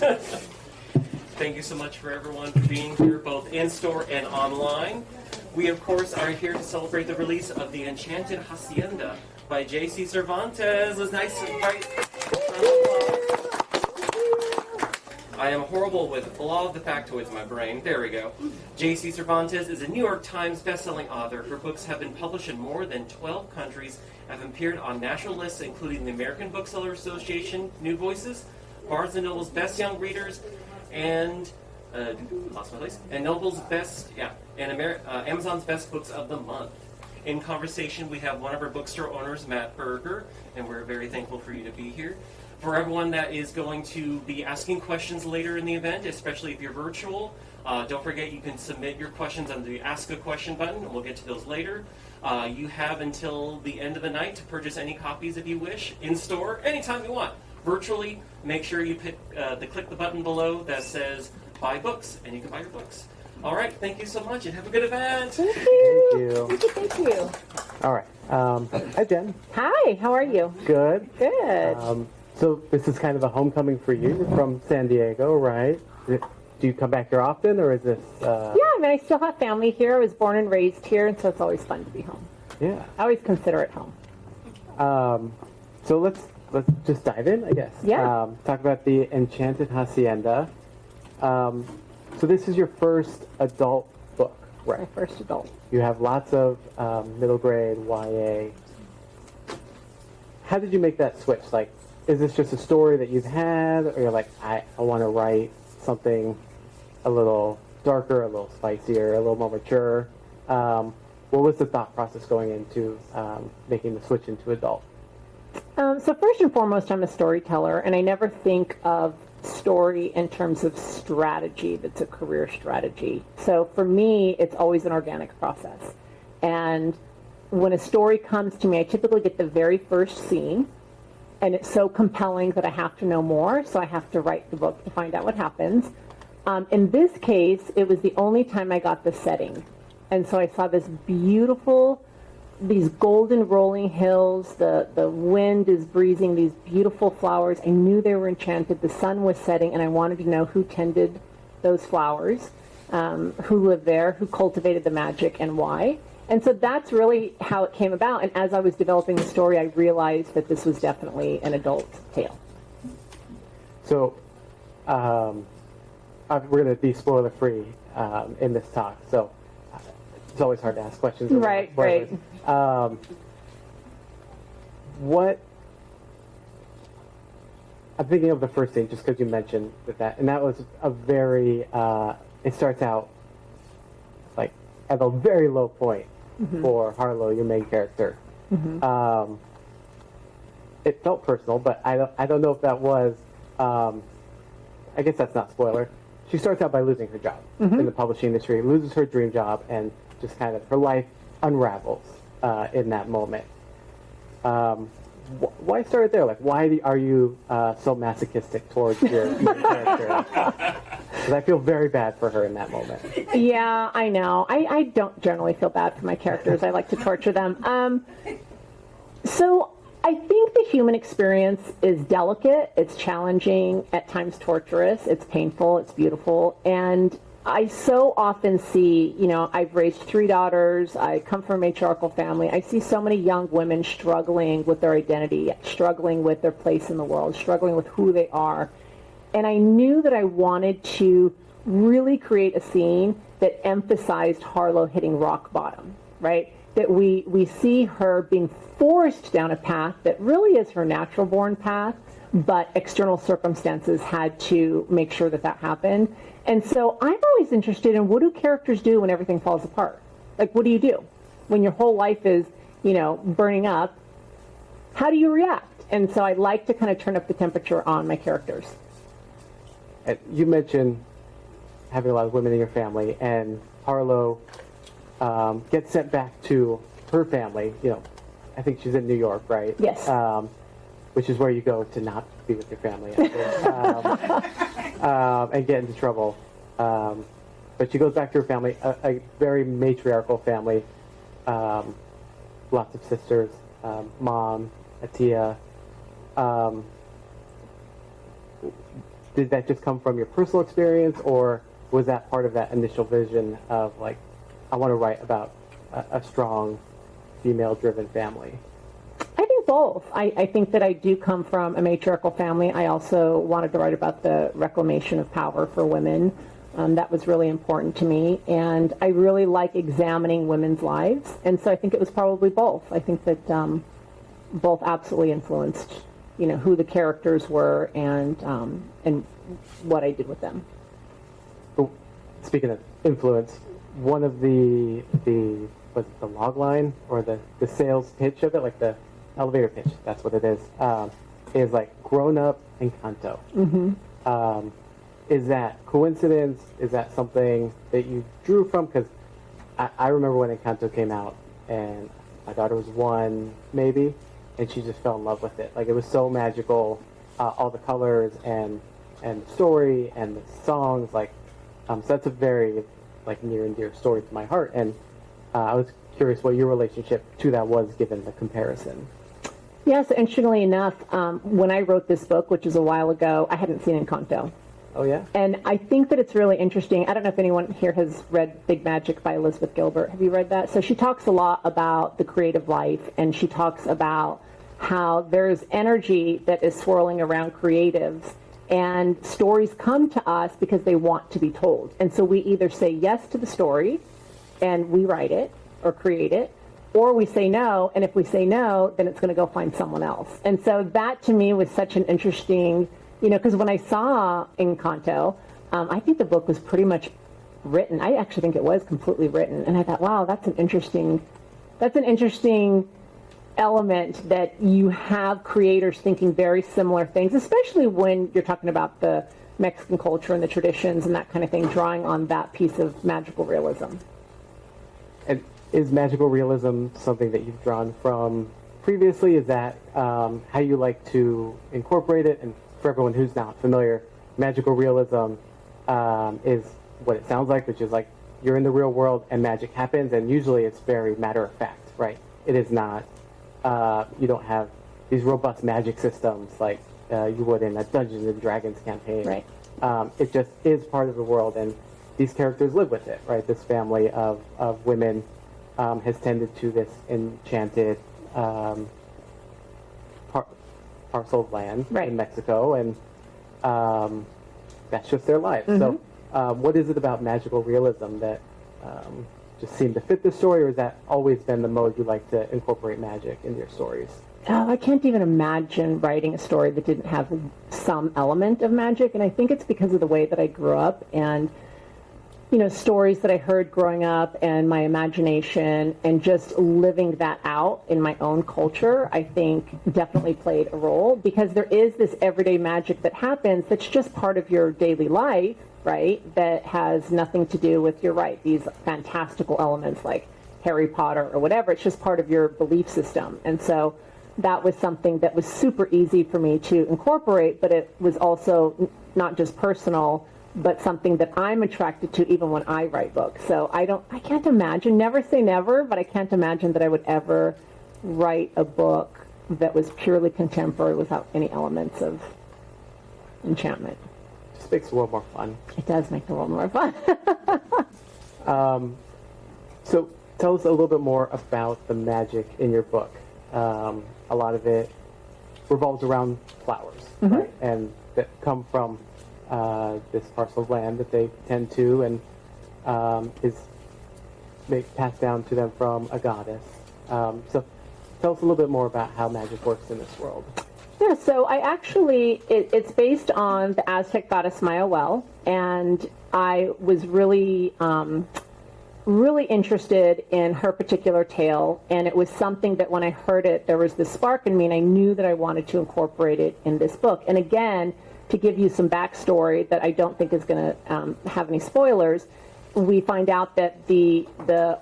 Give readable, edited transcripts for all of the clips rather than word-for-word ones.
Thank you so much for everyone for being here, both in-store and online. We, of course, are here to celebrate the release of The Enchanted Hacienda by J.C. Cervantes. It's nice and bright. I am horrible with all of the factoids in my brain. There we go. J.C. Cervantes is a New York Times bestselling author. Her books have been published in more than 12 countries, have appeared on national lists including the American Bookseller Association, New Voices, Barnes & Noble's Best Young Readers, and lost my place. And Noble's Best, Amazon's Best Books of the Month. In conversation, we have one of our bookstore owners, Matt Berger, and we're very thankful for you to be here. For everyone that is going to be asking questions later in the event, especially if you're virtual, don't forget you can submit your questions under the Ask a Question button, and we'll get to those later. You have until the end of the night to purchase any copies if you wish, in store, anytime you want. Virtually, make sure you click the button below that says Buy Books, and you can buy your books. All right, thank you so much, and have a good event. Thank you. Thank you. Thank you. All right. Hi, Jen. Hi, how are you? Good. Good. So this is kind of a homecoming for you. You're from San Diego, right? Do you come back here often, or is this... Yeah, I mean, I still have family here. I was born and raised here, and so it's always fun to be home. Yeah. I always consider it home. So let's just dive in, I guess. Yeah. Talk about the Enchanted Hacienda. So this is your first adult book, right? My first adult. You have lots of middle grade YA. How did you make that switch? Like, is this just a story that you've had, or you're like, I want to write something a little darker, a little spicier, a little more mature? What was the thought process going into making the switch into adult? So first and foremost, I'm a storyteller, and I never think of story in terms of strategy that's a career strategy. So for me, it's always an organic process. And when a story comes to me, I typically get the very first scene, and it's so compelling that I have to know more, so I have to write the book to find out what happens. In this case, it was the only time I got the setting. And so I saw this beautiful, these golden rolling hills, the wind is breezing, these beautiful flowers. I knew they were enchanted. The sun was setting, and I wanted to know who tended those flowers, who lived there, who cultivated the magic, and why. And so that's really how it came about. And as I was developing the story, I realized that this was definitely an adult tale. So we're going to be spoiler free in this talk. So it's always hard to ask questions. Right. What I'm thinking of the first scene, just because you mentioned that, and that was a very. It starts out like at a very low point for Harlow, your main character. It felt personal, but I don't know if that was. I guess that's not spoiler. She starts out by losing her job in the publishing industry, loses her dream job, and just kind of her life unravels in that moment. Why start there? Like, why are you so masochistic towards your character? Because I feel very bad for her in that moment. Yeah, I know. I don't generally feel bad for my characters. I like to torture them. So I think the human experience is delicate. It's challenging, at times torturous. It's painful. It's beautiful. And I so often see, I've raised 3 daughters. I come from a matriarchal family. I see so many young women struggling with their identity, struggling with their place in the world, struggling with who they are. And I knew that I wanted to really create a scene that emphasized Harlow hitting rock bottom, right? That we see her being forced down a path that really is her natural born path, but external circumstances had to make sure that happened. And so I'm always interested in, what do characters do when everything falls apart? Like, what do you do when your whole life is, burning up? How do you react? And so I like to kind of turn up the temperature on my characters. You mentioned having a lot of women in your family, and Harlow gets sent back to her family. I think she's in New York, right? Yes. Which is where you go to not be with your family, and get into trouble. But she goes back to her family, a very matriarchal family, lots of sisters, mom, a tia. did that just come from your personal experience, or was that part of that initial vision of like, I want to write about a strong female-driven family? I think both. I think that I do come from a matriarchal family. I also wanted to write about the reclamation of power for women. That was really important to me. And I really like examining women's lives. And so I think it was probably both. I think that both absolutely influenced, who the characters were and what I did with them. Speaking of influence, one of the was it the log line or the sales pitch of it, like the elevator pitch, that's what it is like grown up Encanto. Mm-hmm. Is that coincidence? Is that something that you drew from? Because I remember when Encanto came out, and my daughter was 1 maybe, and she just fell in love with it. Like, it was so magical, all the colors and the story and the songs. Like, so that's a very near and dear story to my heart. And I was curious what your relationship to that was, given the comparison. Yes, interestingly enough, when I wrote this book, which is a while ago, I hadn't seen Encanto. Oh, yeah? And I think that it's really interesting. I don't know if anyone here has read Big Magic by Elizabeth Gilbert. Have you read that? So she talks a lot about the creative life, and she talks about how there's energy that is swirling around creatives, and stories come to us because they want to be told. And so we either say yes to the story, and we write it or create it, or we say no, and if we say no, then it's going to go find someone else. And so that, to me, was such an interesting... because when I saw Encanto, I think the book was pretty much written. I actually think it was completely written. And I thought, wow, that's an interesting element, that you have creators thinking very similar things, especially when you're talking about the Mexican culture and the traditions and that kind of thing, drawing on that piece of magical realism. And is magical realism something that you've drawn from previously? Is that how you like to incorporate it? And for everyone who's not familiar, magical realism is what it sounds like, which is like you're in the real world and magic happens, and usually it's very matter of fact, right? It is not, you don't have these robust magic systems like you would in a Dungeons and Dragons campaign. Right. It just is part of the world, and these characters live with it, right? This family of women has tended to this enchanted parcel of land in Mexico, and that's just their life. Mm-hmm. So what is it about magical realism that just seemed to fit the story, or has that always been the mode you like to incorporate magic in your stories? I can't even imagine writing a story that didn't have some element of magic, and I think it's because of the way that I grew up, and stories that I heard growing up, and my imagination, and just living that out in my own culture, I think definitely played a role, because there is this everyday magic that happens that's just part of your daily life, right, that has nothing to do with, you're right, these fantastical elements like Harry Potter or whatever. It's just part of your belief system. And so that was something that was super easy for me to incorporate, but it was also not just personal, but something that I'm attracted to even when I write books. So I can't imagine, never say never, but I can't imagine that I would ever write a book that was purely contemporary without any elements of enchantment. Just makes the world more fun. It does make the world more fun. So tell us a little bit more about the magic in your book. A lot of it revolves around flowers, mm-hmm. right? And that come from this parcel of land that they tend to, and is passed down to them from a goddess. So tell us a little bit more about how magic works in this world. Yeah, so I actually, it's based on the Aztec goddess Mayahuel, and I was really interested in her particular tale, and it was something that when I heard it, there was this spark in me, and I knew that I wanted to incorporate it in this book. And again, to give you some backstory that I don't think is going to have any spoilers, we find out that the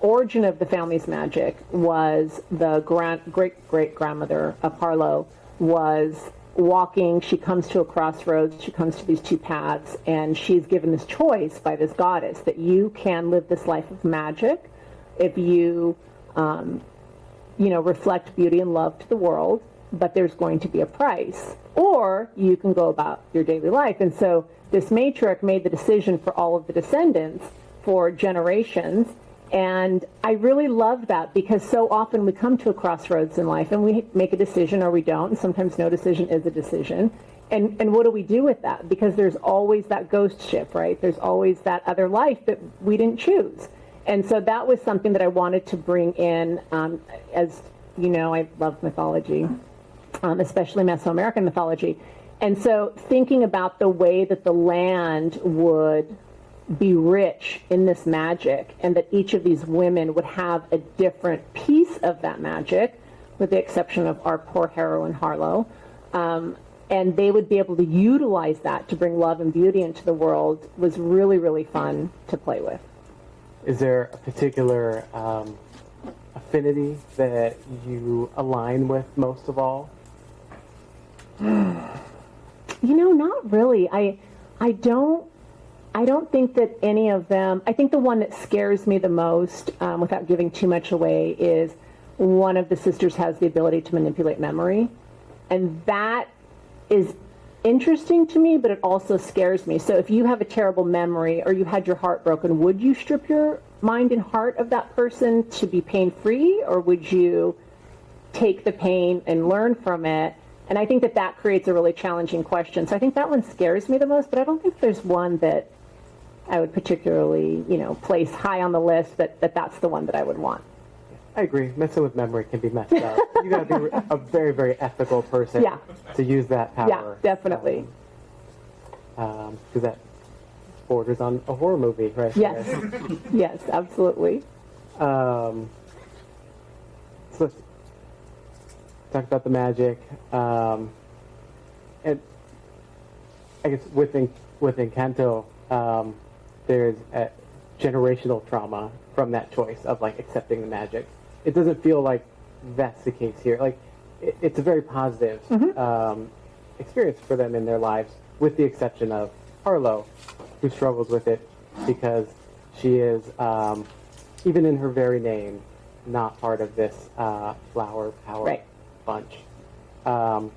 origin of the family's magic was the great-great-grandmother of Harlow was walking. She comes to a crossroads. She comes to these two paths, and she's given this choice by this goddess that you can live this life of magic if you, reflect beauty and love to the world, but there's going to be a price. Or you can go about your daily life. And so this matriarch made the decision for all of the descendants for generations. And I really loved that, because so often we come to a crossroads in life and we make a decision or we don't, and sometimes no decision is a decision. And what do we do with that? Because there's always that ghost ship, right? There's always that other life that we didn't choose. And so that was something that I wanted to bring in. As you know, I love mythology, especially Mesoamerican mythology. And so thinking about the way that the land would be rich in this magic, and that each of these women would have a different piece of that magic, with the exception of our poor heroine Harlow, and they would be able to utilize that to bring love and beauty into the world, was really, really fun to play with. Is there a particular affinity that you align with most of all? You know, not really. I don't think that any of them. I think the one that scares me the most, without giving too much away, is one of the sisters has the ability to manipulate memory, and that is interesting to me, but it also scares me. So if you have a terrible memory or you had your heart broken, would you strip your mind and heart of that person to be pain-free, or would you take the pain and learn from it? And I think that that creates a really challenging question. So I think that one scares me the most, but I don't think there's one that I would particularly, place high on the list that's the one that I would want. I agree. Messing with memory can be messed up. You got to be a very, very ethical person to use that power. Yeah, definitely. Because that borders on a horror movie, right? Yes. Yes, absolutely. So let's talk about the magic. And I guess with Encanto, there's a generational trauma from that choice of accepting the magic. It doesn't feel like that's the case here. It's a very positive experience for them in their lives, with the exception of Harlow, who struggles with it because she is, even in her very name, not part of this flower power bunch. Can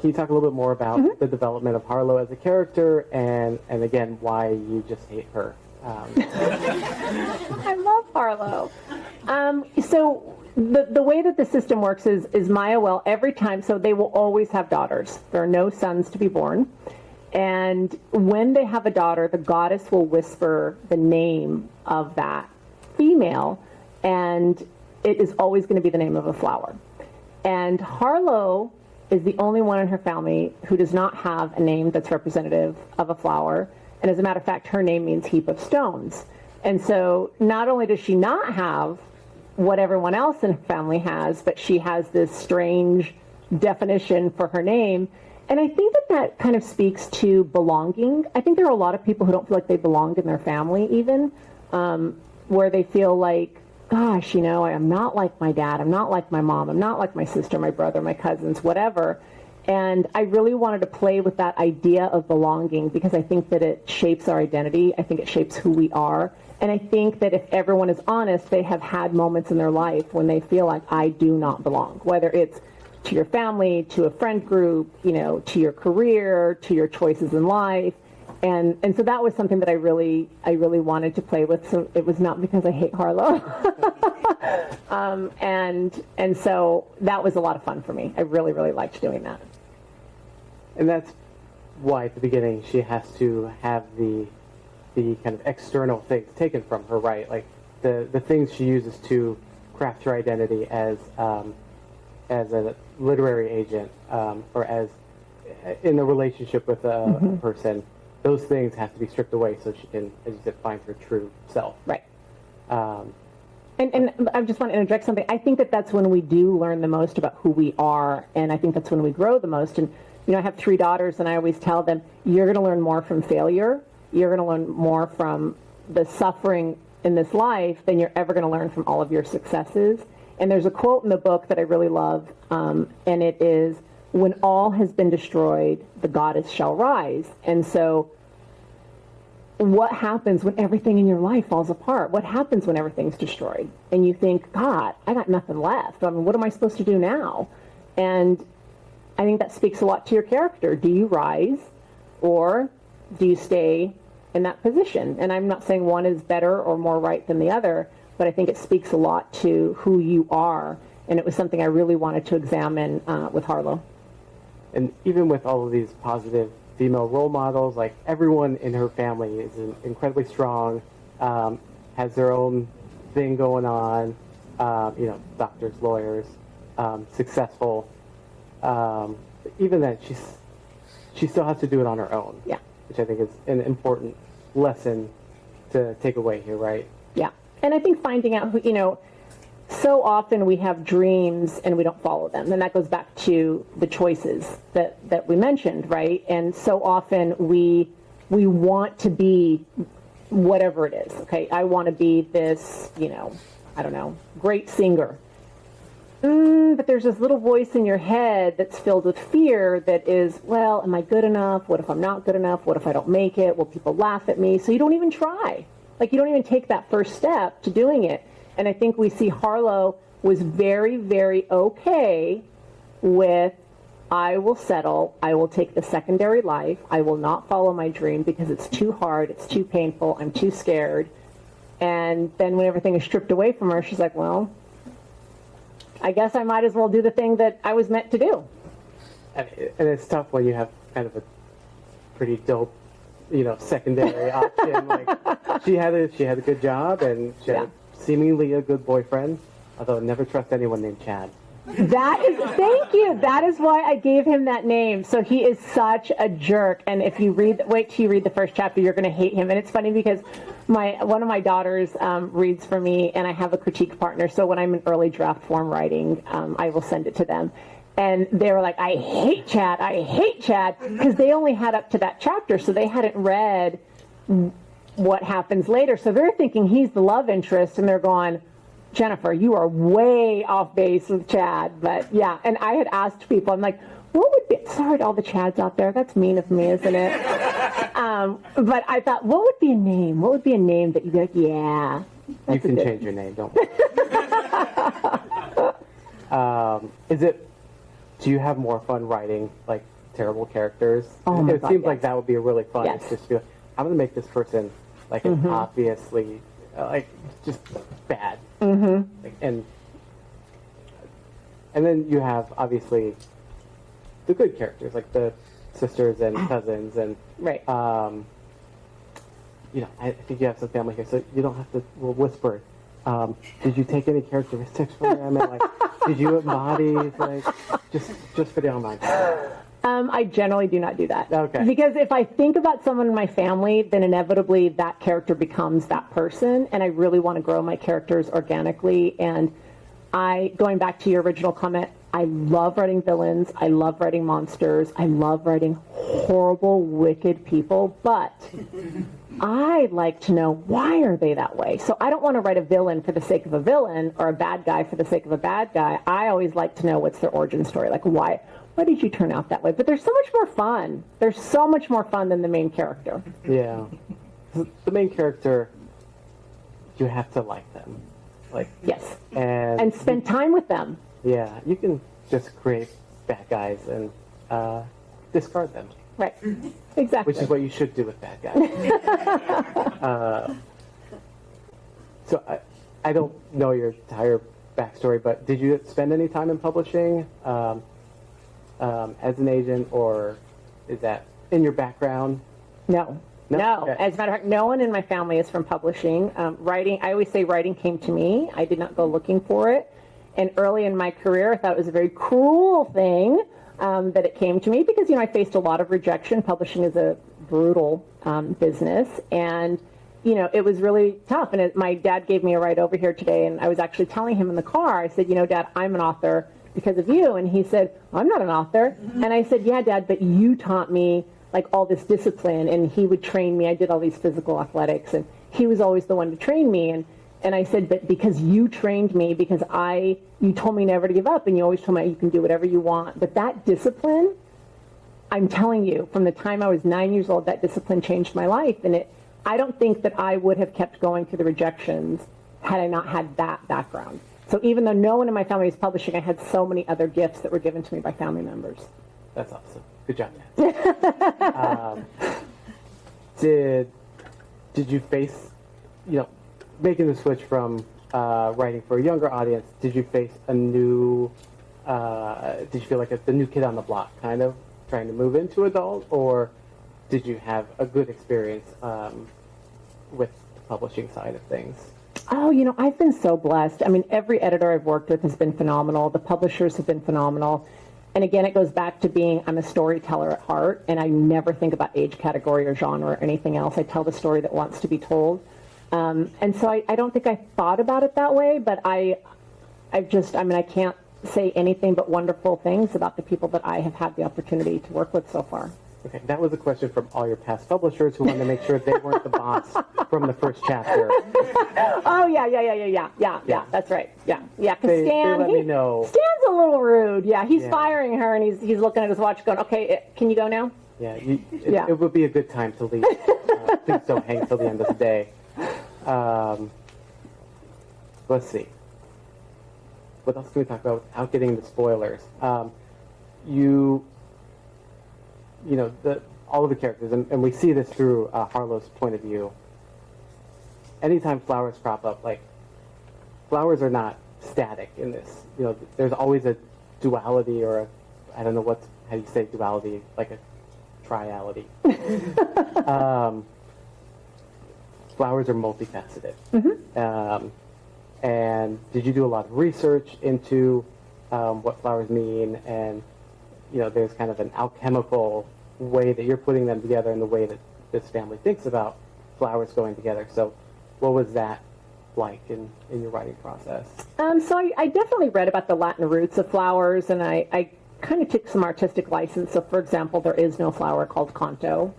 you talk a little bit more about the development of Harlow as a character, and again, why you just hate her? I love Harlow. So the way that the system works is Maya will every time, so they will always have daughters. There are no sons to be born. And when they have a daughter, the goddess will whisper the name of that female, and it is always going to be the name of a flower. And Harlow is the only one in her family who does not have a name that's representative of a flower. And as a matter of fact, her name means heap of stones. And so not only does she not have what everyone else in her family has, but she has this strange definition for her name. And I think that kind of speaks to belonging. I think there are a lot of people who don't feel like they belong in their family even, where they feel like, gosh, I'm not like my dad, I'm not like my mom, I'm not like my sister, my brother, my cousins, whatever. And I really wanted to play with that idea of belonging, because I think that it shapes our identity. I think it shapes who we are. And I think that if everyone is honest, they have had moments in their life when they feel like, I do not belong, whether it's to your family, to a friend group, to your career, to your choices in life. And so that was something that I really wanted to play with. So it was not because I hate Harlow. And so that was a lot of fun for me. I really, really liked doing that. And that's why at the beginning she has to have the kind of external things taken from her, right? Like the things she uses to craft her identity as a literary agent, or as in a relationship with a person. Those things have to be stripped away so she can, as you said, find her true self. Right. And I just want to interject something. I think that that's when we do learn the most about who we are, and I think that's when we grow the most. And I have 3 daughters, and I always tell them, you're going to learn more from failure. You're going to learn more from the suffering in this life than you're ever going to learn from all of your successes. And there's a quote in the book that I really love, and it is, when all has been destroyed, the goddess shall rise. And so what happens when everything in your life falls apart? What happens when everything's destroyed? And you think, God, I got nothing left. I mean, what am I supposed to do now? And I think that speaks a lot to your character. Do you rise, or do you stay in that position? And I'm not saying one is better or more right than the other, but I think it speaks a lot to who you are. And it was something I really wanted to examine with Harlow. And even with all of these positive female role models, like everyone in her family is incredibly strong, has their own thing going on, doctors, lawyers, successful. Even then, she still has to do it on her own. Yeah. Which I think is an important lesson to take away here, right? Yeah. And I think finding out who, so often we have dreams and we don't follow them. And that goes back to the choices that we mentioned, right? And so often we want to be whatever it is. Okay, I want to be this, great singer. But there's this little voice in your head that's filled with fear that is, well, am I good enough? What if I'm not good enough? What if I don't make it? Will people laugh at me? So you don't even try. Like, you don't even take that first step to doing it. And I think we see Harlow was very, very okay with, I will settle, I will take the secondary life, I will not follow my dream because it's too hard, it's too painful, I'm too scared. And then when everything is stripped away from her, she's like, well, I guess I might as well do the thing that I was meant to do. And it's tough when you have kind of a pretty dope, secondary option. Like, she had a good job, and she had seemingly a good boyfriend, although never trust anyone named Chad. Thank you. That is why I gave him that name. So he is such a jerk. And if you wait till you read the first chapter, you're going to hate him. And it's funny because one of my daughters reads for me, and I have a critique partner. So when I'm in early draft form writing, I will send it to them. And they were like, I hate Chad, because they only had up to that chapter. So they hadn't read what happens later. So they're thinking he's the love interest, and they're going, Jennifer, you are way off base with Chad. But yeah, and I had asked people, I'm like, what would be, sorry to all the Chads out there, that's mean of me, isn't it? But I thought, what would be a name? What would be a name that you'd be like, yeah. You can change your name, don't worry. Do you have more fun writing, like, terrible characters? Oh my it God, seems yes. like that would be a really fun. Yes. It's just feel, I'm going to make this person, like, an obviously, just bad. Like, and then you have, obviously, the good characters, like the sisters and cousins, and Right. I think you have some family here, so you don't have to whisper. Did you take any characteristics from them? And, like, did you embody, like, just for the online? I generally do not do that. Okay. Because if I think about someone in my family, then inevitably that character becomes that person, and I really want to grow my characters organically. And going back to your original comment, I love writing villains, I love writing monsters, I love writing horrible, wicked people, but I like to know, why are they that way? So I don't want to write a villain for the sake of a villain, or a bad guy for the sake of a bad guy. I always like to know what's their origin story, like why did you turn out that way? But there's so much more fun. There's so much more fun than the main character. Yeah. The main character, you have to like them. Like, Yes. and spend time with them. Yeah, you can just create bad guys and discard them. Right. Exactly. Which is what you should do with bad guys. So I don't know your entire backstory, but did you spend any time in publishing as an agent, or is that in your background? No. Okay. As a matter of fact, no one in my family is from publishing. Writing, I always say writing came to me. I did not go looking for it. And early in my career, I thought it was a very cruel thing that it came to me because, I faced a lot of rejection. Publishing is a brutal business. And, it was really tough. And my dad gave me a ride over here today, and I was actually telling him in the car, I said, Dad, I'm an author because of you. And he said, I'm not an author. And I said, yeah, Dad, but you taught me like all this discipline, and he would train me. I did all these physical athletics, and he was always the one to train me. And I said, but because you trained me, because you told me never to give up, and you always told me you can do whatever you want. But that discipline, I'm telling you, from the time I was 9 years old, that discipline changed my life. And I don't think that I would have kept going through the rejections had I not had that background. So even though no one in my family is publishing, I had so many other gifts that were given to me by family members. That's awesome. Good job, Dan. Did you face, making the switch from writing for a younger audience, did you face a new, did you feel like the new kid on the block, kind of, trying to move into adult, or did you have a good experience with the publishing side of things? Oh, I've been so blessed. I mean, every editor I've worked with has been phenomenal. The publishers have been phenomenal. And again, it goes back to I'm a storyteller at heart, and I never think about age category or genre or anything else. I tell the story that wants to be told. And so I don't think I thought about it that way, but I can't say anything but wonderful things about the people that I have had the opportunity to work with so far. Okay, that was a question from all your past publishers who wanted to make sure they weren't the boss from the first chapter. Oh, yeah, that's right. Yeah, because They Stan, let me know. Stan's a little rude. Yeah, he's firing her, and he's looking at his watch going, okay, can you go now? Yeah, it would be a good time to leave. Please don't hang till the end of the day. Let's see. What else can we talk about without getting into spoilers? All of the characters, and we see this through Harlow's point of view. Anytime flowers crop up, flowers are not static in this. There's always a duality, or I don't know how you say duality, like a triality. Flowers are multifaceted. Mm-hmm. And did you do a lot of research into what flowers mean? And there's kind of an alchemical way that you're putting them together, and the way that this family thinks about flowers going together. So what was that like in your writing process? So I definitely read about the Latin roots of flowers, and I kind of took some artistic license. So, for example, there is no flower called canto.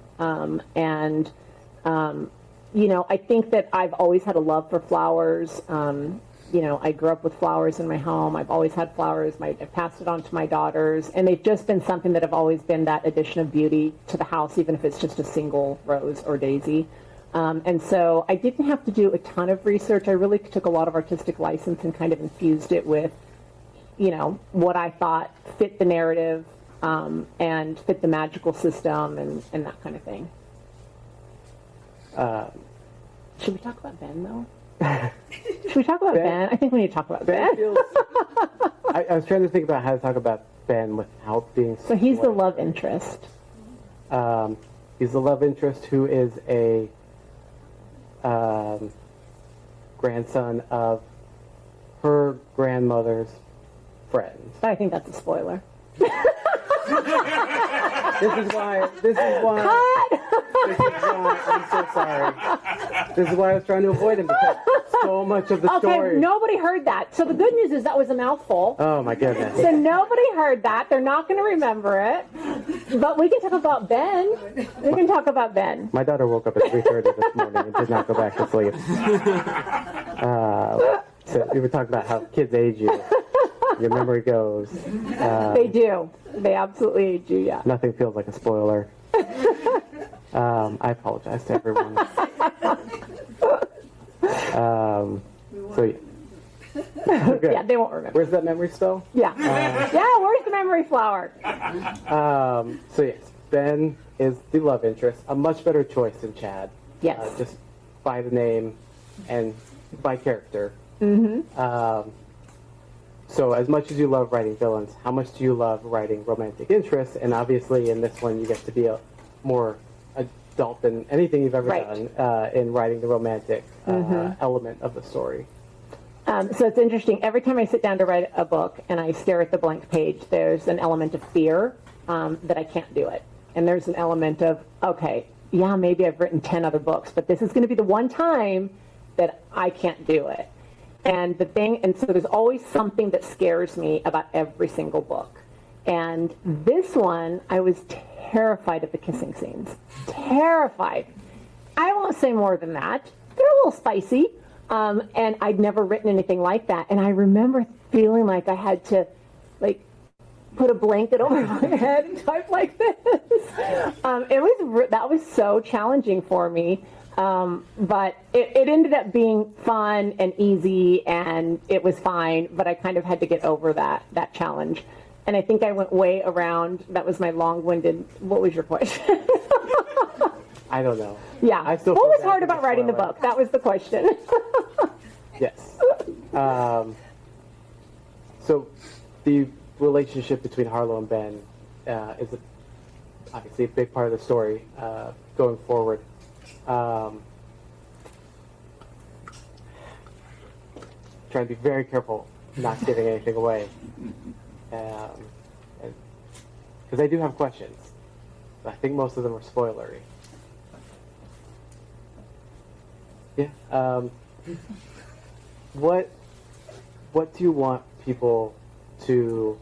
I think that I've always had a love for flowers. I grew up with flowers in my home. I've always had flowers. I've passed it on to my daughters, and they've just been something that have always been that addition of beauty to the house, even if it's just a single rose or daisy. And so I didn't have to do a ton of research. I really took a lot of artistic license and kind of infused it with, what I thought fit the narrative and fit the magical system and that kind of thing. Should we talk about Ben, though? Should we talk about Ben? I think we need to talk about Ben. I was trying to think about how to talk about Ben without being... So he's the love interest. He's the love interest who is a grandson of her grandmother's friends. I think that's a spoiler. This is why I'm so sorry. This is why I was trying to avoid him, because so much of the story. Okay, nobody heard that. So the good news is that was a mouthful. Oh my goodness. So nobody heard that. They're not going to remember it. But we can talk about Ben. We can talk about Ben. My daughter woke up at 3:30 this morning and did not go back to sleep. So we were talking about how kids age you. Your memory goes. They do. They absolutely age you, yeah. Nothing feels like a spoiler. I apologize to everyone. So yeah. Good. Yeah, they won't remember. Where's that memory spell? Yeah. Where's the memory flower? So yes, Ben is the love interest. A much better choice than Chad. Yes. Just by the name and by character. Mm-hmm. So as much as you love writing villains, how much do you love writing romantic interests? And obviously in this one you get to be a more adult than anything you've ever done in writing the romantic element of the story. So it's interesting. Every time I sit down to write a book and I stare at the blank page, there's an element of fear that I can't do it. And there's an element of, okay, yeah, maybe I've written 10 other books, but this is going to be the one time that I can't do it. And so there's always something that scares me about every single book. And this one, I was terrified of the kissing scenes. Terrified. I won't say more than that. They're a little spicy. And I'd never written anything like that. And I remember feeling like I had to, put a blanket over my head and type like this. That was so challenging for me. But it ended up being fun and easy, and it was fine, but I kind of had to get over that challenge. And I think I went way around. That was my long-winded, what was your question? I don't know. Yeah. I still What feel was bad hard for about writing the spoiler. book? That was the question. Yes. So the relationship between Harlow and Ben is obviously a big part of the story going forward. Trying to be very careful not giving anything away. Because I do have questions. I think most of them are spoilery. Yeah. What do you want people to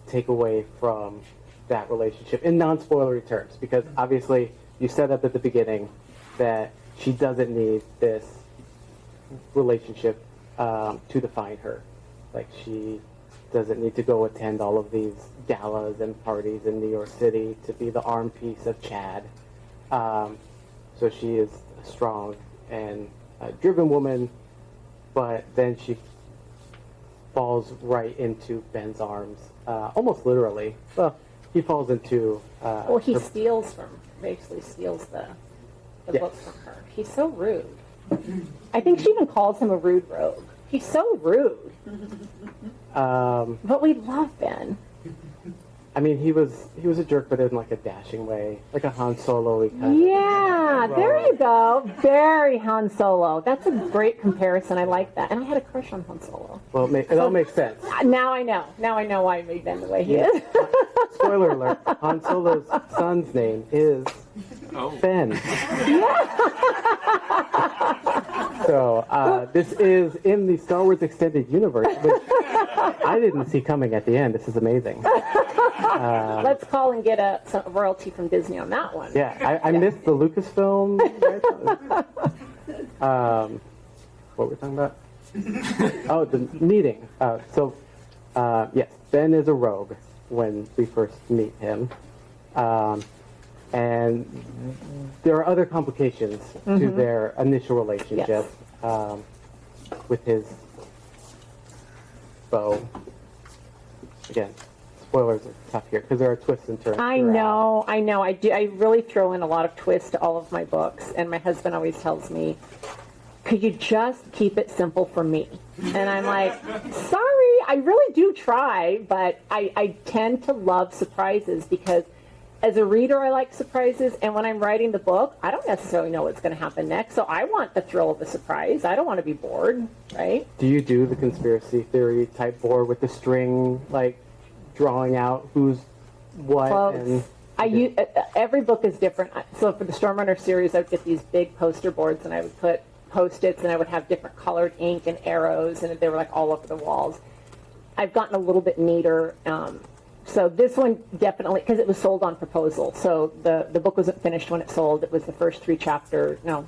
take away from that relationship in non-spoilery terms? Because obviously you set up at the beginning that she doesn't need this relationship to define her. Like, she doesn't need to go attend all of these galas and parties in New York City to be the arm piece of Chad. So she is a strong and driven woman, but then she falls right into Ben's arms, almost literally. Well, he falls into... Well, he her- basically steals the Yes. book from her. He's so rude. I think she even calls him a rude rogue. He's so rude. But we love Ben. I mean, he was a jerk, but in like a dashing way, like a Han Solo-y kind Yeah, of. there you go. Very Han Solo. That's a great comparison. I like that. And I had a crush on Han Solo. Well, it all makes sense. Now I know. Now I know why I made Ben the way he is. Spoiler alert: Han Solo's son's name is Ben. So this is in the Star Wars extended universe, which I didn't see coming at the end. This is amazing. Let's call and get some royalty from Disney on that one. Yeah, I missed the Lucasfilm. What were we talking about? Oh, the meeting. Yes, Ben is a rogue when we first meet him. And there are other complications to their initial relationship with his beau. Again, spoilers are tough here because there are twists and turns. I know. I do. I really throw in a lot of twists to all of my books, and my husband always tells me, "Could you just keep it simple for me?" And I'm like, "Sorry, I really do try, but I tend to love surprises because as a reader, I like surprises, and when I'm writing the book, I don't necessarily know what's going to happen next, so I want the thrill of the surprise. I don't want to be bored, right?" Do you do the conspiracy theory type board with the string, like drawing out who's what? Quotes. And Every book is different. So for the Stormrunner series, I would get these big poster boards, and I would put Post-its, and I would have different colored ink and arrows, and they were like all over the walls. I've gotten a little bit neater. So this one definitely, because it was sold on proposal. So the book wasn't finished when it sold. It was the first 3 chapters. No, it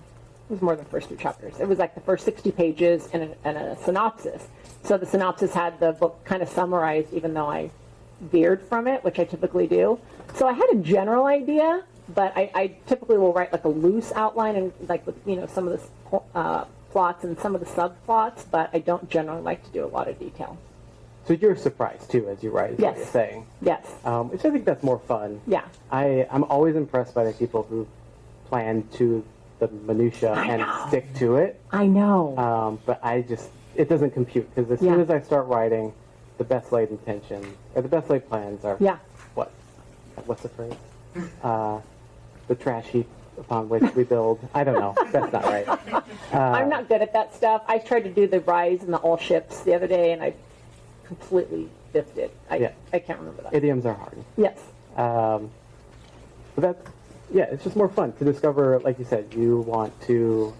was more than the first 3 chapters. It was like the first 60 pages and a synopsis. So the synopsis had the book kind of summarized, even though I veered from it, which I typically do. So I had a general idea, but I typically will write like a loose outline and like with, some of the plots and some of the subplots, but I don't generally like to do a lot of detail. so you're surprised too as you write, is what you're saying. Yes. Which I think that's more fun. Yeah. I'm always impressed by the people who plan to the minutia and know. stick to it. I know. But it doesn't compute because as soon as I start writing, the best laid intentions or the best laid plans are what's the phrase? The trash heap upon which we build. I don't know. That's not right. I'm not good at that stuff. I tried to do the rise and the all ships the other day, and I completely biffed it. I can't remember that. Idioms are hard. Yes. But it's just more fun to discover, like you said, you want to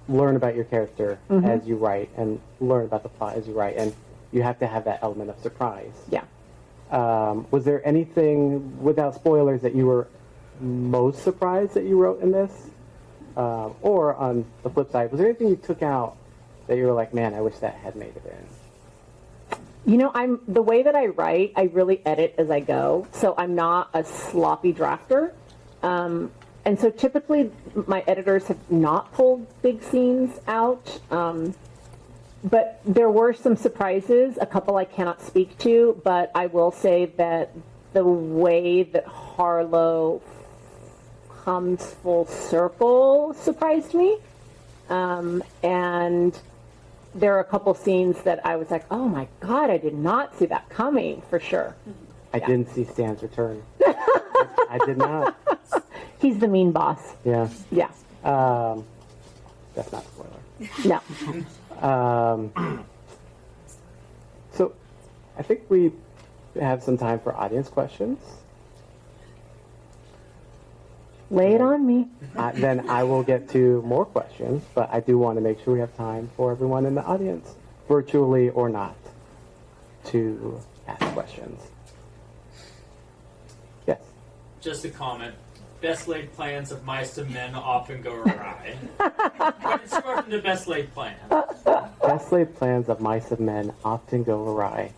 learn about your character as you write and learn about the plot as you write, and you have to have that element of surprise. Yeah. Was there anything, without spoilers, that you were most surprised that you wrote in this? Or on the flip side, was there anything you took out that you were like, man, I wish that had made it in? I'm the way that I write, I really edit as I go. So I'm not a sloppy drafter. And so typically my editors have not pulled big scenes out, but there were some surprises, a couple I cannot speak to, but I will say that the way that Harlow comes full circle surprised me. And there are a couple scenes that I was like, oh my God, I did not see that coming, for sure. I didn't see Stan's return. I did not. He's the mean boss. Yeah. Yeah. That's not a spoiler. No. So I think we have some time for audience questions. Lay it on me. Then I will get to more questions, but I do want to make sure we have time for everyone in the audience, virtually or not, to ask questions. Yes. Just a comment. Best laid plans of mice and men often go awry. But it's more than the best laid plans. Best laid plans of mice and men often go awry.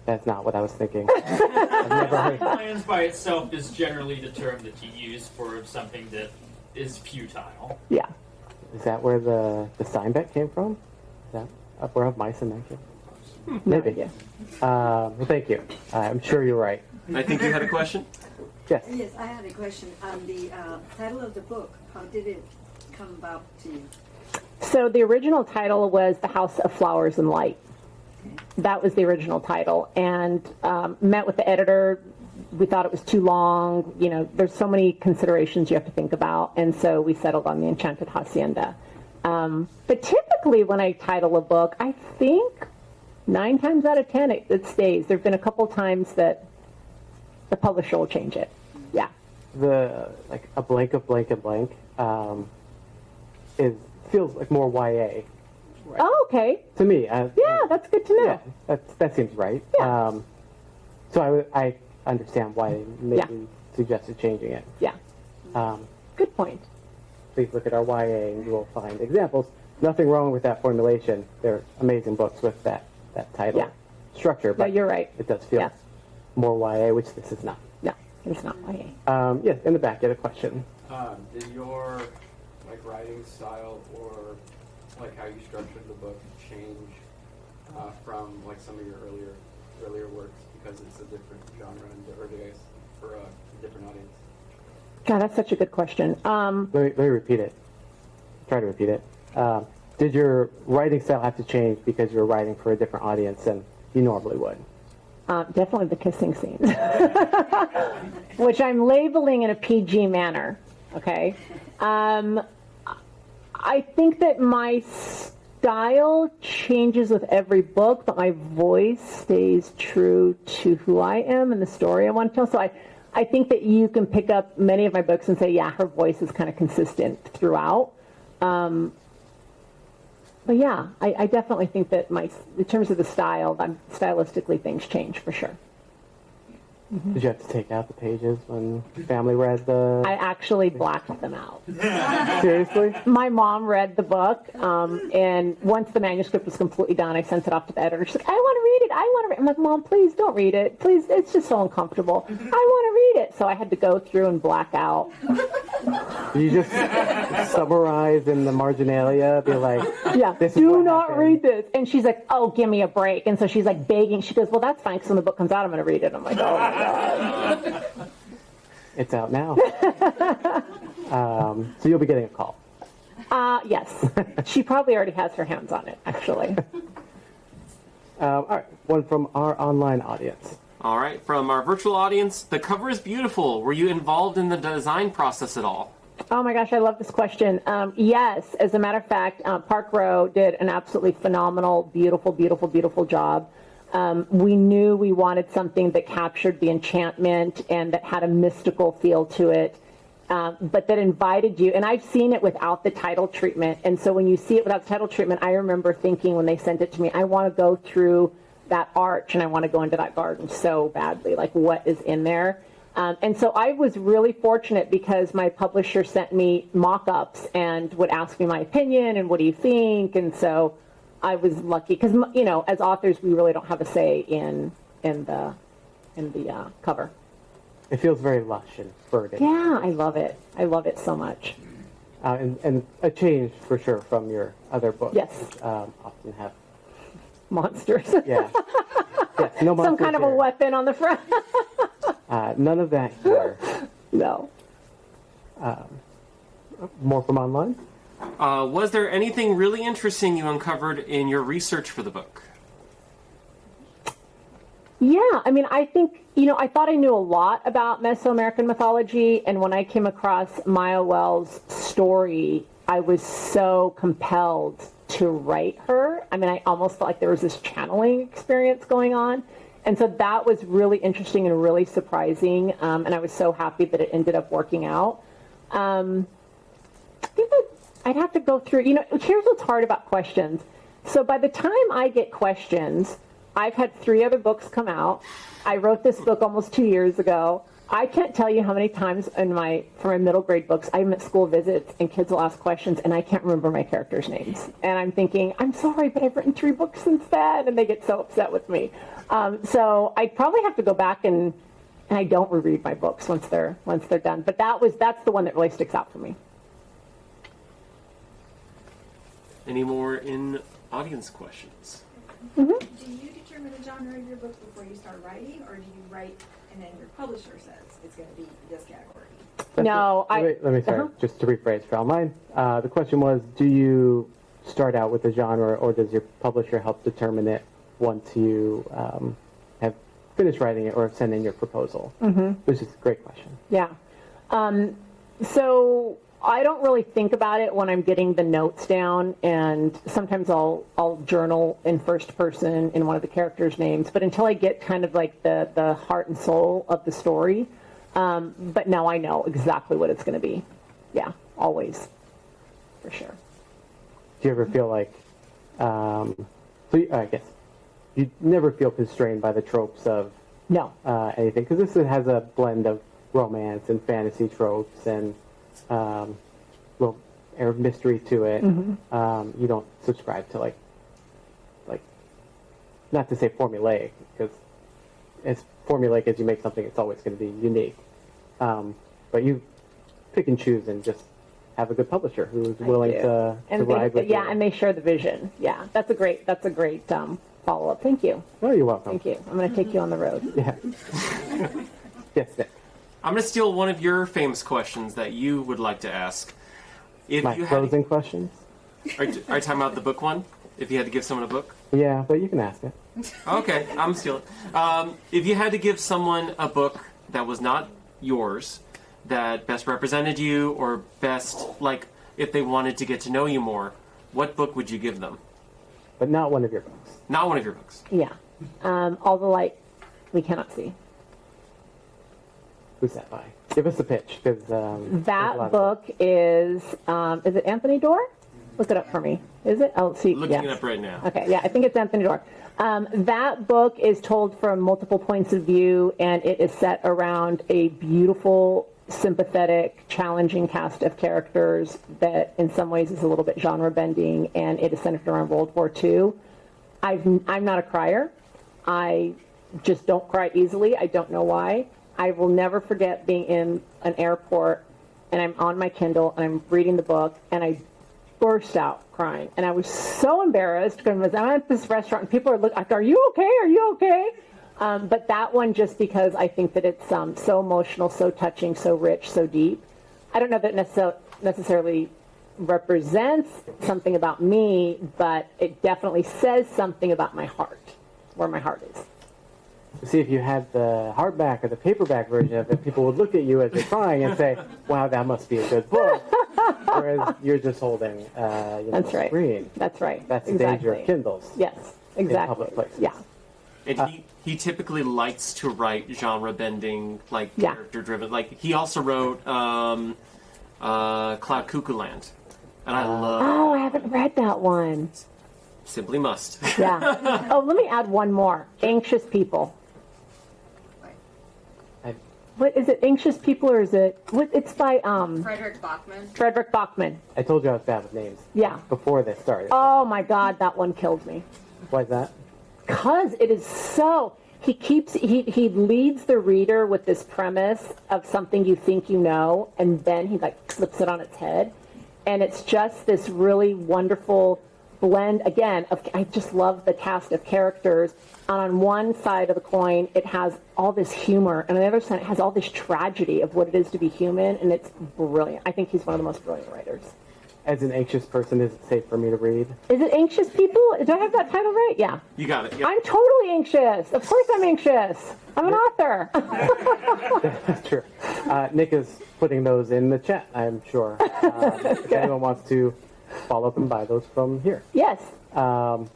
That's not what I was thinking. I've never heard. Plans by itself is generally the term that you use for something that is futile. Yeah. Is that where the sign bet came from? Is that where mice and men came from? Maybe. idea. Well, thank you. I'm sure you're right. I think you had a question? Yes. Yes, I had a question on the title of the book. How did it come about to you? So the original title was The House of Flowers and Light. That was the original title, and met with the editor. We thought it was too long. You know, there's so many considerations you have to think about, and so we settled on the Enchanted Hacienda. But typically when I title a book, I think 9 times out of 10 it stays. There have been a couple times that the publisher will change it. Yeah. The like a blank of blank and blank feels like more YA Oh, okay. to me. Yeah, that's good to know. Yeah, that seems right. Yeah. So I understand why they maybe Yeah. suggested changing it. Yeah. Good point. Please look at our YA and you will find examples. Nothing wrong with that formulation. They're amazing books with that title Yeah. structure. No, But you're right. it does feel Yeah. more YA, which this is not. No, it's not YA. Yes, in the back, you had a question. Did your writing style or how you structured the book change from some of your earlier works because it's a different genre or guys for a different audience? God, that's such a good question. Let me repeat it. Try to repeat it. Did your writing style have to change because you're writing for a different audience than you normally would? Definitely the kissing scenes, which I'm labeling in a PG manner. Okay. I think that my style changes with every book, but my voice stays true to who I am and the story I want to tell. So I think that you can pick up many of my books and say, yeah, her voice is kind of consistent throughout. But yeah, I definitely think that in terms of the style, stylistically things change for sure. Did you have to take out the pages when family read the... I actually blacked them out. Seriously? My mom read the book, and once the manuscript was completely done, I sent it off to the editor. She's like, I want to read it. I want to read it. I'm like, Mom, please don't read it. Please, it's just so uncomfortable. I want to read it. So I had to go through and black out. You just summarize in the marginalia, be like, Yeah, this is do what not happened. read this. And she's like, oh, give me a break. And so she's like begging. She goes, well, that's fine, because when the book comes out, I'm going to read it. I'm like, oh my God. It's out now. So you'll be getting a call. Yes. She probably already has her hands on it, actually. All right, one from our online audience. All right, from our virtual audience, the cover is beautiful. Were you involved in the design process at all? Oh my gosh, I love this question. Yes, as a matter of fact, Park Row did an absolutely phenomenal, beautiful, beautiful, beautiful job. We knew we wanted something that captured the enchantment and that had a mystical feel to it, but that invited you. And I've seen it without the title treatment. And so when you see it without the title treatment, I remember thinking when they sent it to me, I want to go through that arch and I want to go into that garden so badly, like what is in there. And so I was really fortunate because my publisher sent me mock-ups and would ask me my opinion and what do you think? And so I was lucky because, you know, as authors, we really don't have a say in the cover. it feels very lush and verdant. Yeah, I love it. I love it so much. And a change for sure from your other books. Yes. Which, often have, Monsters. yeah. Yes, no Some monsters kind of a here. weapon on the front. None of that here. No. More from online? Was there anything really interesting you uncovered in your research for the book? Yeah, I mean, I think, I thought I knew a lot about Mesoamerican mythology, and when I came across Maya Well's story, I was so compelled to write her. I mean, I almost felt like there was this channeling experience going on. And so that was really interesting and really surprising, and I was so happy that it ended up working out. I think that I'd have to go through, here's what's hard about questions. So by the time I get questions, I've had 3 other books come out. I wrote this book almost 2 years ago. I can't tell you how many times for my middle grade books, I'm at school visits and kids will ask questions and I can't remember my characters' names. And I'm thinking, I'm sorry, but I've written 3 books since then, and they get so upset with me. So I'd probably have to go back and I don't reread my books once they're done. But that's the one that really sticks out for me. Any more in audience questions? Do you determine the genre of your book before you start writing, or do you write and then your publisher says it's going to be this category? No, Let me just to rephrase for online. The question was, do you start out with the genre, or does your publisher help determine it once you have finished writing it or send in your proposal? Which is a great question. Yeah. So I don't really think about it when I'm getting the notes down, and sometimes I'll journal in first person in one of the characters' names, but until I get kind of like the heart and soul of the story. But now I know exactly what it's going to be. Yeah, always. For sure. Do you ever feel like, I guess, you never feel constrained by the tropes of No. anything, because this has a blend of romance and fantasy tropes and little air of mystery to it. You don't subscribe to like not to say formulaic, because as formulaic as you make something, it's always going to be unique. But you pick and choose and just have a good publisher who's willing to ride with you. Yeah, and they share the vision. Yeah, that's a great follow-up. Thank you. Oh, you're welcome. Thank you. I'm going to take you on the road. Yeah. Yes, Nick. I'm going to steal one of your famous questions that you would like to ask. If My you closing questions? are you talking about the book one? If you had to give someone a book? Yeah, but you can ask it. Okay, I'm stealing. If you had to give someone a book that was not yours, that best represented you, or best, like, if they wanted to get to know you more, what book would you give them? But not one of your books. Not one of your books. Yeah. All the light we cannot see. Who's that by? Give us a pitch, because That book is it Anthony Doerr? Look it up for me. Is it? Oh, see. Looking yes. it up right now. Okay, yeah, I think it's Anthony Doerr. That book is told from multiple points of view, and it is set around a beautiful, sympathetic, challenging cast of characters that in some ways is a little bit genre bending, and it is centered around World War II. I'm not a crier. I just don't cry easily. I don't know why. I will never forget being in an airport, and I'm on my Kindle, and I'm reading the book, and I burst out crying. And I was so embarrassed because I'm at this restaurant, and people are like, are you okay? Are you okay? But that one, just because I think that it's so emotional, so touching, so rich, so deep. I don't know that it necessarily represents something about me, but it definitely says something about my heart, where my heart is. See, if you had the hardback or the paperback version of it, people would look at you as you're crying and say, wow, that must be a good book. Whereas you're just holding That's right. screen. That's right. That's the exactly. danger of Kindles. Yes, exactly. public places. Yeah. And he typically likes to write genre bending, like Yeah. character driven. Like he also wrote Cloud Cuckoo Land, and I love Oh, I haven't read that one. Simply Must. Yeah. Oh, let me add one more. Anxious People. What is it? Anxious People, or is it? What? It's by Frederick Bachman. Frederick Bachman. I told you I was bad with names. Yeah. Before this started. Oh my God, that one killed me. Why is that? Because it is so. he leads the reader with this premise of something you think you know, and then he like flips it on its head, and it's just this really wonderful blend again of, I just love the cast of characters. And on one side of the coin, it has all this humor, and on the other side, it has all this tragedy of what it is to be human, and it's brilliant. I think he's one of the most brilliant writers. As an anxious person, is it safe for me to read? Is it Anxious People? Do I have that title right? Yeah. You got it. Yep. I'm totally anxious. Of course I'm anxious. I'm an author. That's true. Nick is putting those in the chat, I'm sure. If anyone wants to follow up and buy those from here. Yes. Go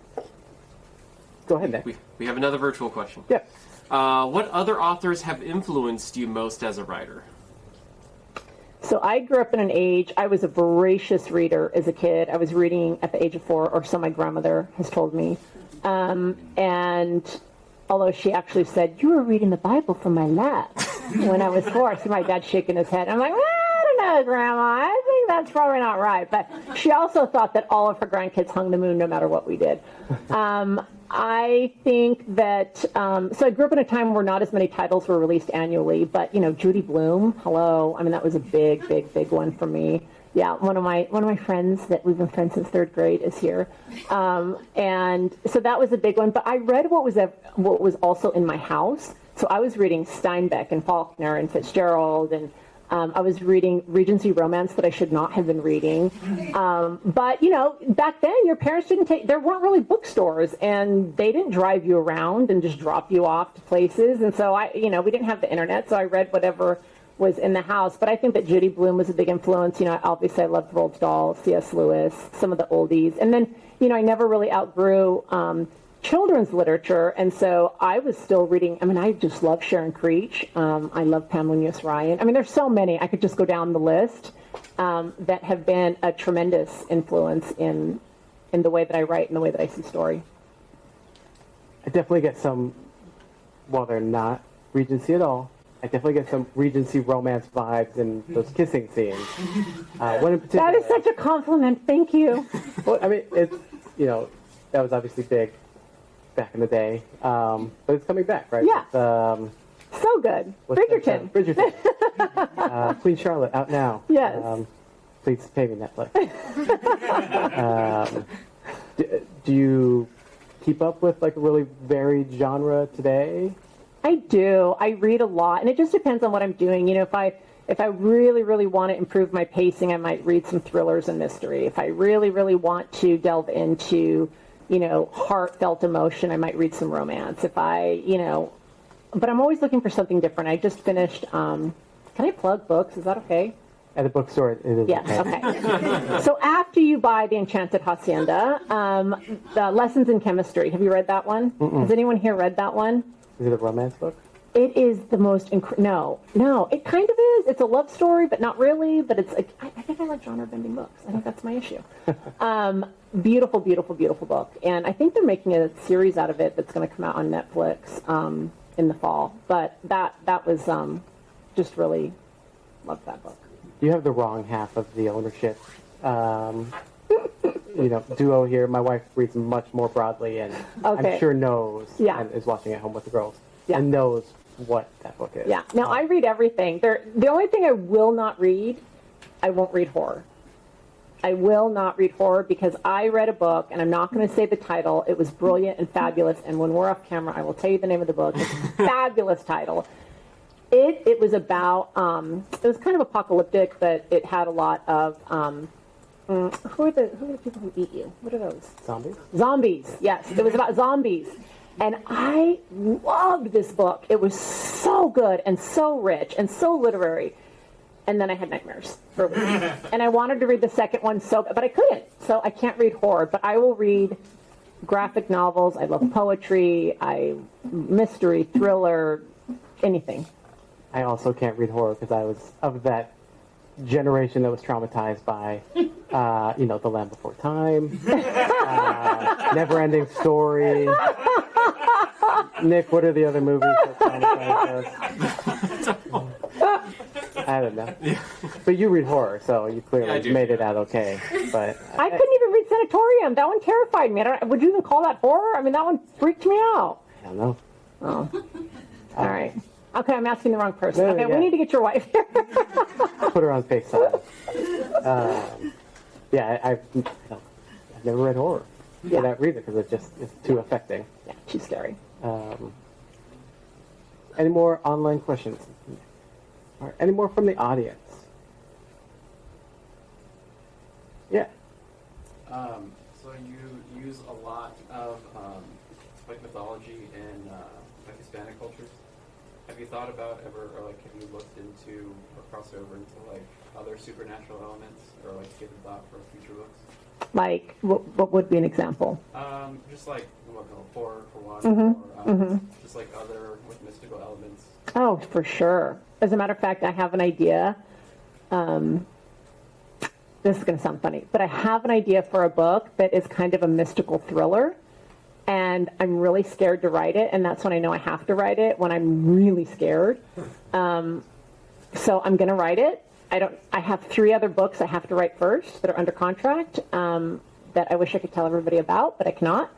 ahead, Nick. We have another virtual question. Yep. What other authors have influenced you most as a writer? So I grew up in an age, I was a voracious reader as a kid. I was reading at the age of 4, or so my grandmother has told me. And although she actually said, you were reading the Bible from my lap when I was 4. I see my dad shaking his head. I'm like, well, I don't know, Grandma. I think that's probably not right. But she also thought that all of her grandkids hung the moon no matter what we did. I think that, so I grew up in a time where not as many titles were released annually, but, you know, Judy Blume, hello. I mean, that was a big, big, big one for me. Yeah, one of my friends that we've been friends since 3rd grade is here. And so that was a big one. But I read what was also in my house. So I was reading Steinbeck and Faulkner and Fitzgerald, and I was reading Regency romance that I should not have been reading. But, you know, back then your parents there weren't really bookstores, and they didn't drive you around and just drop you off to places. And so we didn't have the internet, so I read whatever was in the house. But I think that Judy Blume was a big influence. You know, obviously I loved Roald Dahl, C.S. Lewis, some of the oldies. And then, you know, I never really outgrew children's literature, and so I was still reading. I mean, I just love Sharon Creech. I love Pam Munoz Ryan. I mean, there's so many. I could just go down the list that have been a tremendous influence in the way that I write and the way that I see story. I definitely get some, while they're not Regency at all, I definitely get some Regency romance vibes in those kissing scenes. One in particular. That is such a compliment. Thank you. Well, I mean, it's, you know, that was obviously big back in the day, but it's coming back, right? Yeah. With, So good. what's Bridgerton. that? Bridgerton. Queen Charlotte out now. Yes. Please pay me Netflix. Do you keep up with like a really varied genre today? I do. I read a lot, and it just depends on what I'm doing. You know, if I really, really want to improve my pacing, I might read some thrillers and mystery. If I really, really want to delve into, you know, heartfelt emotion, I might read some romance. If I, you know, but I'm always looking for something different. I just finished, can I plug books? Is that okay? At the bookstore, it is. Yes, okay. So after you buy The Enchanted Hacienda, the Lessons in Chemistry, have you read that one? Has anyone here read that one? Is it a romance book? It is the most no, it kind of is. It's a love story, but not really. But it's like, I think I like genre-bending books. I think that's my issue. Beautiful, beautiful, beautiful book. And I think they're making a series out of it that's going to come out on Netflix in the fall. But that was just really loved that book. You have the wrong half of the ownership. You know, duo here. My wife reads much more broadly, and Okay. I'm sure knows, Yeah. and is watching at home with the girls, Yeah. and knows what that book is. Yeah. Now I read everything. The only thing I will not read, I won't read horror. I will not read horror because I read a book, and I'm not going to say the title. It was brilliant and fabulous, and when we're off camera, I will tell you the name of the book. It's a fabulous title. It was about, it was kind of apocalyptic, but it had a lot of, who are the people who eat you? What are those? Zombies? Zombies, yes. It was about zombies. And I loved this book. It was so good and so rich and so literary. And then I had nightmares for a week. And I wanted to read the second one but I couldn't. So I can't read horror, but I will read graphic novels. I love poetry, mystery, thriller, anything. I also can't read horror because I was of that generation that was traumatized by, you know, The Land Before Time, Never-Ending Story. Nick, what are the other movies that traumatized us? I don't know. But you read horror, so you clearly made it out okay. But I couldn't even read Sanatorium. That one terrified me. Would you even call that horror? I mean, that one freaked me out. I don't know. Oh. All right. Okay, I'm asking the wrong person. No, Okay, yeah. we need to get your wife here. Put her on FaceTime. Yeah, I've never read horror Yeah. for that reason, because it's too affecting. Yeah, she's scary. Any more online questions? Or any more from the audience? Yeah. So you use a lot of like mythology and like Hispanic cultures. Have you thought about ever, or like, have you looked into or crossed over into like other supernatural elements, or like given thought for future books? Like, what would be an example? Just like horror for one, Mm-hmm. or just like other with mystical elements. Oh, for sure. As a matter of fact, I have an idea. This is going to sound funny, but I have an idea for a book that is kind of a mystical thriller, and I'm really scared to write it, and that's when I know I have to write it, when I'm really scared. So I'm going to write it. I have 3 other books I have to write first that are under contract, that I wish I could tell everybody about, but I cannot.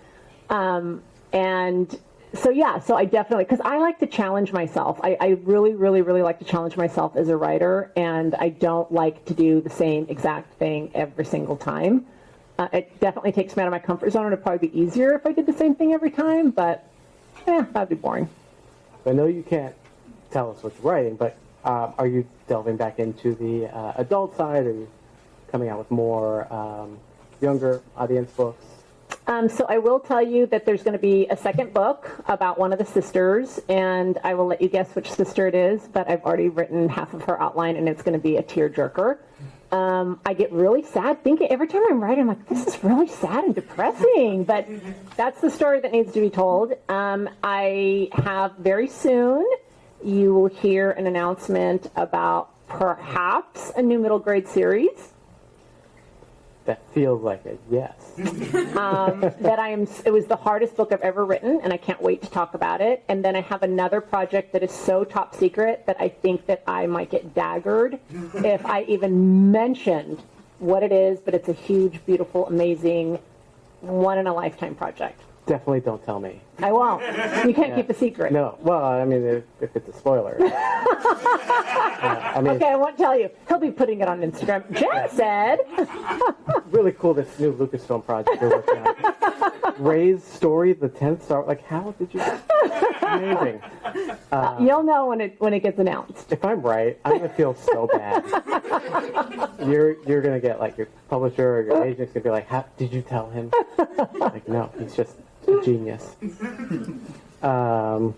And so, yeah, so I definitely, because I like to challenge myself. I really, really, really like to challenge myself as a writer, and I don't like to do the same exact thing every single time. It definitely takes me out of my comfort zone, and it'd probably be easier if I did the same thing every time, but that'd be boring. I know you can't tell us what you're writing, but are you delving back into the adult side? Are you coming out with more younger audience books? So I will tell you that there's going to be a second book about one of the sisters, and I will let you guess which sister it is, but I've already written half of her outline, and it's going to be a tearjerker. I get really sad thinking, every time I'm writing, I'm like, this is really sad and depressing, but that's the story that needs to be told. I have very soon, you will hear an announcement about perhaps a new middle grade series. That feels like a yes. It was the hardest book I've ever written, and I can't wait to talk about it. And then I have another project that is so top secret that I think that I might get daggered if I even mentioned what it is, but it's a huge, beautiful, amazing, one-in-a-lifetime project. Definitely don't tell me. I won't. You can't keep a secret. No. Well, I mean, if it's a spoiler. I mean, Okay, I won't tell you. He'll be putting it on Instagram. Jen said. really cool, this new Lucasfilm project you're working on. Ray's story, the 10th Star. Like, how did you? Amazing. You'll know when it gets announced. If I'm right, I'm gonna feel so bad. You're gonna get like your publisher or your agent's gonna be like, "How did you tell him?" Like, no, he's just a genius. So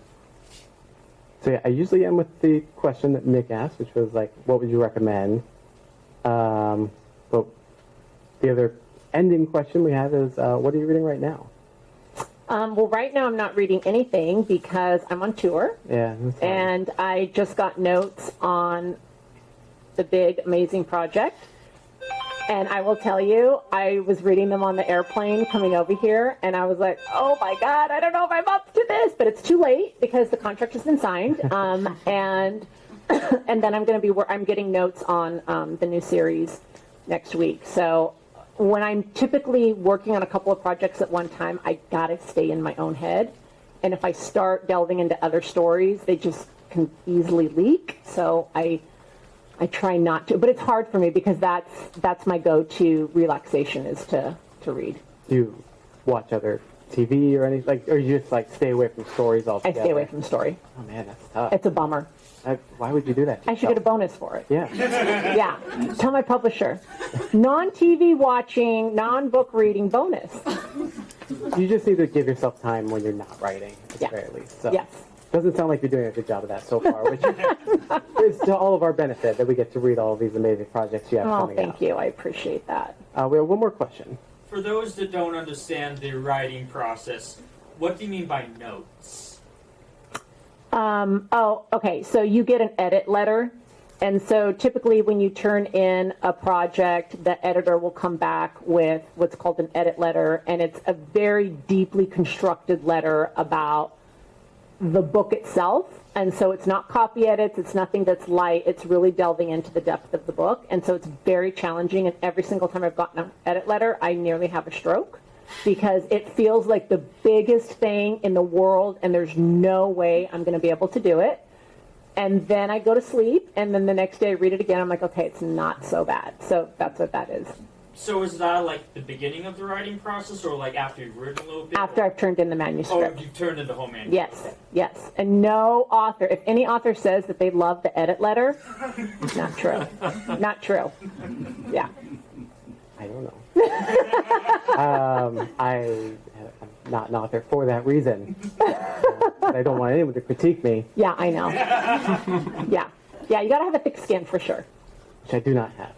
yeah, I usually end with the question that Nick asked, which was like, "What would you recommend?" But the other ending question we have is, "What are you reading right now?" Well, right now I'm not reading anything because I'm on tour. Yeah. That's fine. And I just got notes on the big, amazing project. And I will tell you, I was reading them on the airplane coming over here, and I was like, oh my God, I don't know if I'm up to this, but it's too late because the contract has been signed. And then I'm getting notes on the new series next week. So when I'm typically working on a couple of projects at one time, I gotta stay in my own head. And if I start delving into other stories, they just can easily leak. So I try not to, but it's hard for me because that's my go-to relaxation is to read. Do you watch other TV or anything, like, or you just like stay away from stories I altogether? stay away from story. Oh man, that's tough. It's a bummer. Why would you do that to I should get a yourself? bonus for it. Yeah. Yeah. Tell my publisher. Non-TV watching, non-book reading bonus. You just need to give yourself time when you're not writing, at Yeah. the very least. So. Yes. Doesn't sound like you're doing a good job of that so far, which is to all of our benefit that we get to read all of these amazing projects you have Oh, coming thank out. you. I appreciate that. We have one more question. For those that don't understand the writing process, what do you mean by notes? Okay. So you get an edit letter. And so typically when you turn in a project, the editor will come back with what's called an edit letter. And it's a very deeply constructed letter about the book itself. And so it's not copy edits. It's nothing that's light. It's really delving into the depth of the book. And so it's very challenging. And every single time I've gotten an edit letter, I nearly have a stroke. because it feels like the biggest thing in the world, and there's no way I'm going to be able to do it. And then I go to sleep, and then the next day I read it again. I'm like, okay, it's not so bad. So that's what that is. So is that like the beginning of the writing process, or like after you've written a little bit? After I've turned in the Oh, manuscript. you've turned in the whole manuscript. Yes, yes. And no author, if any author says that they love the edit letter, not true. Not true. Yeah. I don't know. I'm not an author for that reason. I don't want anyone to critique me, Yeah, I know. Yeah. Yeah, you got to have a thick skin for sure. which I do not have.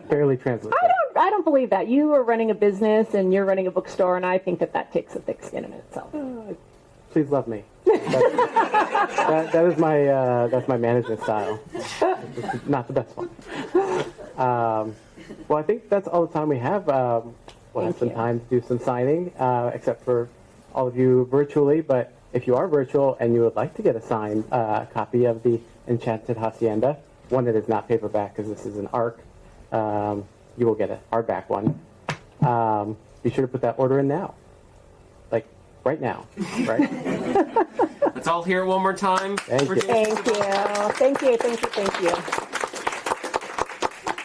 Fairly translucent. I don't believe that. You are running a business and you're running a bookstore, and I think that that takes a thick skin in itself. Please love me. That's my management style. It's not the best one. Well, I think that's all the time we have. We'll have Thank some you. time to do some signing, except for all of you virtually. But if you are virtual and you would like to get a signed copy of the Enchanted Hacienda, one that is not paperback because this is an ARC, you will get a hardback one. Be sure to put that order in now. Like, right now, right? Let's all hear it one more time. Thank for you. Jason. Thank you. Thank you. Thank you. Thank you.